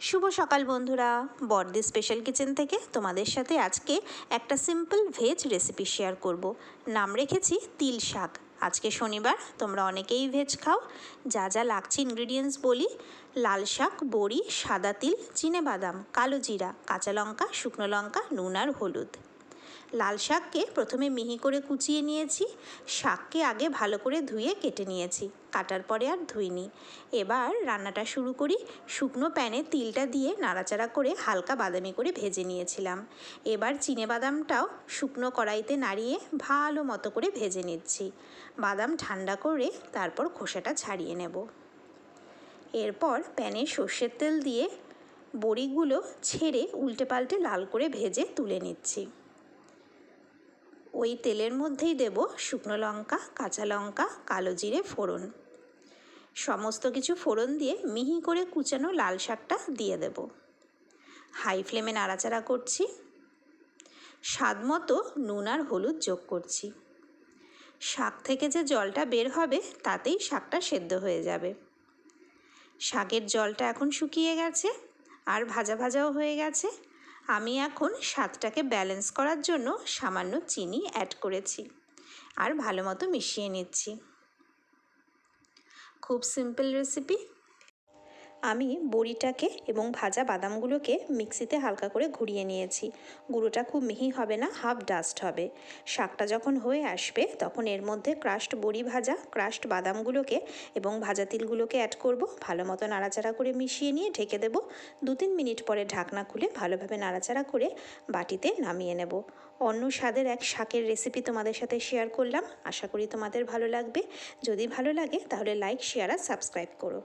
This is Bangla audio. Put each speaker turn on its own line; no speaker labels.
শুভ সকাল বন্ধুরা, বর্দি স্পেশাল কিচেন থেকে তোমাদের সাথে আজকে একটা সিম্পল ভেজ রেসিপি শেয়ার করব। নাম রেখেছি তিল শাক। আজকে শনিবার, তোমরা অনেকেই ভেজ খাও। যা যা লাগছে ইনগ্রিডিয়েন্টস বলি: লাল শাক, বড়ি, সাদা তিল, চিনেবাদাম, কালো জিরা, কাঁচা লঙ্কা, শুকনো লঙ্কা, নুন আর হলুদ। লাল শাককে প্রথমে মিহি করে কুচিয়ে নিয়েছি। শাককে আগে ভালো করে ধুয়ে কেটে নিয়েছি, কাটার পরে আর ধুইনি। এবার রান্নাটা শুরু করি। শুকনো প্যানে তিলটা দিয়ে নাড়াচাড়া করে হালকা বাদামি করে ভেজে নিয়েছিলাম। এবার চিনেবাদামটাও শুকনো কড়াইতে নাড়িয়ে ভালো মতো করে ভেজে নিচ্ছি। বাদাম ঠান্ডা করে তারপর খোসাটা ছাড়িয়ে নেব। এরপর প্যানে সর্ষের তেল দিয়ে বড়িগুলো ছেড়ে উল্টে পাল্টে লাল করে ভেজে তুলে নিচ্ছি। ওই তেলের মধ্যেই দেব শুকনো লঙ্কা, কাঁচা লঙ্কা, কালো জিরে ফোড়ন। সমস্ত কিছু ফোড়ন দিয়ে মিহি করে কুচানো লাল শাকটা দিয়ে দেব। হাই ফ্লেমে নাড়াচাড়া করছি। স্বাদ মতো নুন আর হলুদ যোগ করছি। শাক থেকে যে জলটা বের হবে তাতেই শাকটা সেদ্ধ হয়ে যাবে। শাকের জলটা এখন শুকিয়ে গেছে আর ভাজা ভাজাও হয়ে গেছে। আমি এখন স্বাদটাকে ব্যালেন্স করার জন্য সামান্য চিনি অ্যাড করেছি আর ভালো মতো মিশিয়ে নিচ্ছি। খুব সিম্পল রেসিপি। আমি বড়িটাকে এবং ভাজা বাদামগুলোকে মিক্সিতে হালকা করে ঘুরিয়ে নিয়েছি। গুঁড়োটা খুব মিহি হবে না, হাফ ডাস্ট হবে। শাকটা যখন হয়ে আসবে তখন এর মধ্যে ক্রাশড বড়ি ভাজা, ক্রাশড বাদামগুলোকে এবং ভাজা তিলগুলোকে অ্যাড করব। ভালো মতো নাড়াচাড়া করে মিশিয়ে নিয়ে ঢেকে দেব। 2-3 মিনিট পরে ঢাকনা খুলে ভালোভাবে নাড়াচাড়া করে বাটিতে নামিয়ে নেব। অন্য স্বাদের এক শাকের রেসিপি তোমাদের সাথে শেয়ার করলাম। আশা করি তোমাদের ভালো লাগবে। যদি ভালো লাগে তাহলে লাইক, শেয়ার আর সাবস্ক্রাইব করো।